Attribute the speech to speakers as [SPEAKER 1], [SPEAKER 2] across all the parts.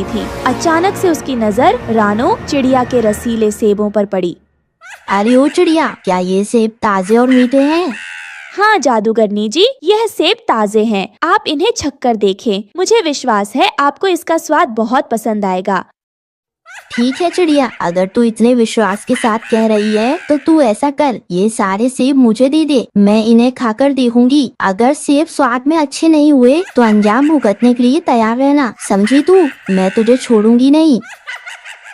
[SPEAKER 1] थी। अचानक से उसकी नजर रानो चिड़िया के रसीले सेबों पर पड़ी।
[SPEAKER 2] अरे ओ चिड़िया, क्या ये सेब ताजे और मीठे हैं?
[SPEAKER 1] हाँ जादूगरनी जी, यह सेब ताजे हैं। आप इन्हें छक्कर देखें। मुझे विश्वास है आपको इसका स्वाद बहुत पसंद आएगा।
[SPEAKER 2] ठीक है चिड़िया, अगर तू इतने विश्वास के साथ कह रही है तो तू ऐसा कर, ये सारे सेब मुझे दे दे, मैं इन्हें खाकर देखूंगी। अगर सेब स्वाद में अच्छे नहीं हुए तो अंजाम भुगतने के लिए तैयार रहना, समझी तू? मैं तुझे छोड़ूंगी नहीं।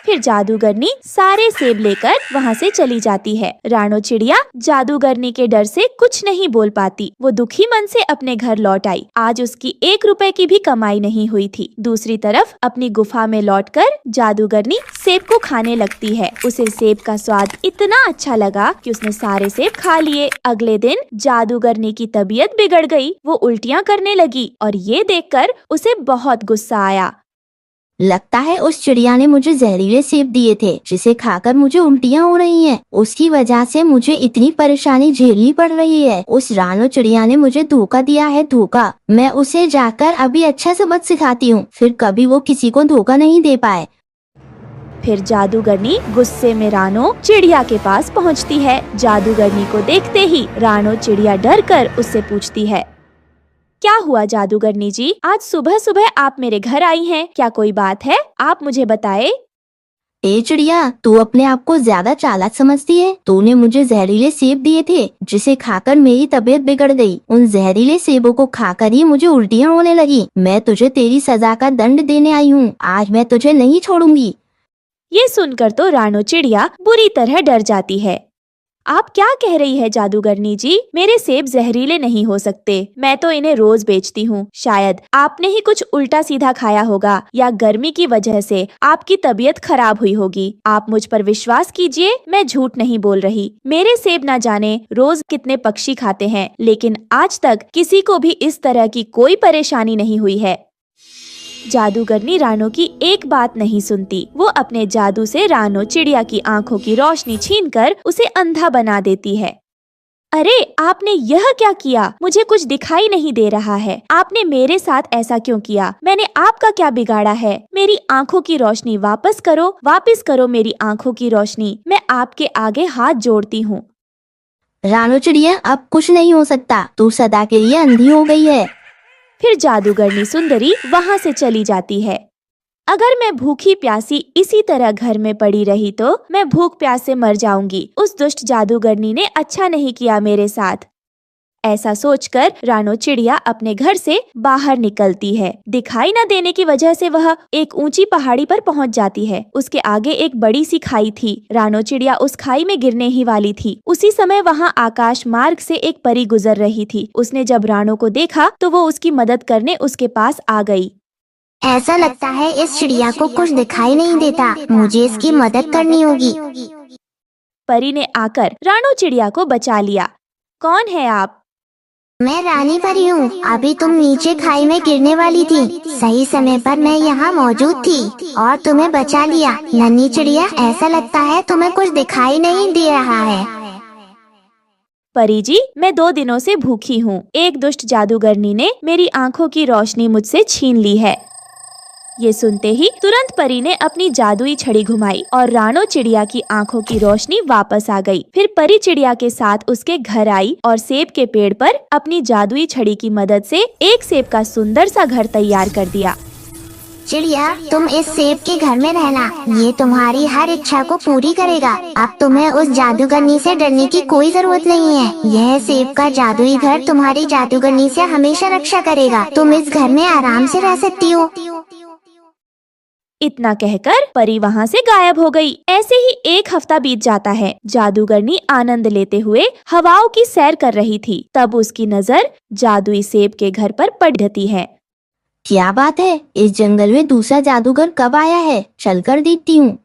[SPEAKER 1] फिर जादूगरनी सारे सेब लेकर वहाँ से चली जाती है। रानो चिड़िया जादूगरनी के डर से कुछ नहीं बोल पाती। वो दुखी मन से अपने घर लौट आई। आज उसकी 1 रुपए की भी कमाई नहीं हुई थी। दूसरी तरफ अपनी गुफा में लौटकर जादूगरनी सेब को खाने लगती है। उसे सेब का स्वाद इतना अच्छा लगा कि उसने सारे सेब खा लिए। अगले दिन जादूगरनी की तबीयत बिगड़ गई। वो उल्टियाँ करने लगी और ये देखकर उसे बहुत गुस्सा आया।
[SPEAKER 2] लगता है उस चिड़िया ने मुझे जहरीले सेब दिए थे, जिसे खाकर मुझे उल्टियाँ हो रही हैं। उसकी वजह से मुझे इतनी परेशानी झेलनी पड़ रही है। उस रानो चिड़िया ने मुझे धोखा दिया है, धोखा। मैं उसे जाकर अभी अच्छा सबक सिखाती हूँ, फिर कभी वो किसी को धोखा नहीं दे पाए।
[SPEAKER 1] फिर जादूगरनी गुस्से में रानो चिड़िया के पास पहुँचती है। जादूगरनी को देखते ही रानो चिड़िया डर कर उससे पूछती है, क्या हुआ जादूगरनी जी? आज सुबह सुबह आप मेरे घर आई हैं, क्या कोई बात है? आप मुझे बताए।
[SPEAKER 2] ए चिड़िया, तू अपने आप को ज्यादा चालाक समझती है। तूने मुझे जहरीले सेब दिए थे, जिसे खाकर मेरी तबीयत बिगड़ गई। उन जहरीले सेबों को खाकर ही मुझे उल्टियाँ होने लगी। मैं तुझे तेरी सजा का दंड देने आई हूँ। आज मैं तुझे नहीं छोड़ूंगी।
[SPEAKER 1] ये सुनकर तो रानो चिड़िया बुरी तरह डर जाती है। आप क्या कह रही है जादूगरनी जी? मेरे सेब जहरीले नहीं हो सकते। मैं तो इन्हें रोज बेचती हूँ। शायद आपने ही कुछ उल्टा सीधा खाया होगा या गर्मी की वजह से आपकी तबीयत खराब हुई होगी। आप मुझ पर विश्वास कीजिए, मैं झूठ नहीं बोल रही। मेरे सेब ना जाने रोज कितने पक्षी खाते हैं, लेकिन आज तक किसी को भी इस तरह की कोई परेशानी नहीं हुई है। जादूगरनी रानो की एक बात नहीं सुनती। वो अपने जादू से रानो चिड़िया की आंखों की रोशनी छीनकर उसे अंधा बना देती है। अरे आपने यह क्या किया? मुझे कुछ दिखाई नहीं दे रहा है। आपने मेरे साथ ऐसा क्यों किया? मैंने आपका क्या बिगाड़ा है? मेरी आंखों की रोशनी वापस करो, वापस करो मेरी आंखों की रोशनी। मैं आपके आगे हाथ जोड़ती हूँ।
[SPEAKER 2] रानो चिड़िया, अब कुछ नहीं हो सकता। तू सदा के लिए अंधी हो गई है।
[SPEAKER 1] फिर जादूगरनी सुंदरी वहाँ से चली जाती है। अगर मैं भूखी प्यासी इसी तरह घर में पड़ी रही तो मैं भूख प्यास से मर जाऊंगी। उस दुष्ट जादूगरनी ने अच्छा नहीं किया मेरे साथ। ऐसा सोचकर रानो चिड़िया अपने घर से बाहर निकलती है। दिखाई न देने की वजह से वह एक ऊंची पहाड़ी पर पहुंच जाती है। उसके आगे एक बड़ी सी खाई थी। रानो चिड़िया उस खाई में गिरने ही वाली थी। उसी समय वहां आकाश मार्ग से एक परी गुजर रही थी। उसने जब रानो को देखा तो वो उसकी मदद करने उसके पास आ गई।
[SPEAKER 3] ऐसा लगता है इस चिड़िया को कुछ दिखाई नहीं देता, मुझे इसकी मदद करनी होगी।
[SPEAKER 1] परी ने आकर रानो चिड़िया को बचा लिया। कौन है आप?
[SPEAKER 3] मैं रानी परी हूँ। अभी तुम नीचे खाई में गिरने वाली थी। सही समय पर मैं यहाँ मौजूद थी और तुम्हें बचा लिया। नन्ही चिड़िया, ऐसा लगता है तुम्हें कुछ दिखाई नहीं दे रहा है।
[SPEAKER 1] परी जी, मैं 2 दिनों से भूखी हूँ। एक दुष्ट जादूगरनी ने मेरी आंखों की रोशनी मुझसे छीन ली है। ये सुनते ही तुरंत परी ने अपनी जादुई छड़ी घुमाई और रानो चिड़िया की आंखों की रोशनी वापस आ गई। फिर परी चिड़िया के साथ उसके घर आई और सेब के पेड़ पर अपनी जादुई छड़ी की मदद से एक सेब का सुंदर सा घर तैयार कर दिया।
[SPEAKER 3] चिड़िया, तुम इस सेब के घर में रहना, ये तुम्हारी हर इच्छा को पूरी करेगा। अब तुम्हें उस जादूगरनी से डरने की कोई जरूरत नहीं है। यह सेब का जादुई घर तुम्हारी जादूगरनी से हमेशा रक्षा करेगा। तुम इस घर में आराम से रह सकती हो।
[SPEAKER 1] इतना कहकर परी वहाँ से गायब हो गई। ऐसे ही 1 हफ्ता बीत जाता है। जादूगरनी आनंद लेते हुए हवाओं की सैर कर रही थी। तब उसकी नजर जादुई सेब के घर पर पड़ती है।
[SPEAKER 2] क्या बात है, इस जंगल में दूसरा जादूगर कब आया है? चलकर देखती हूँ।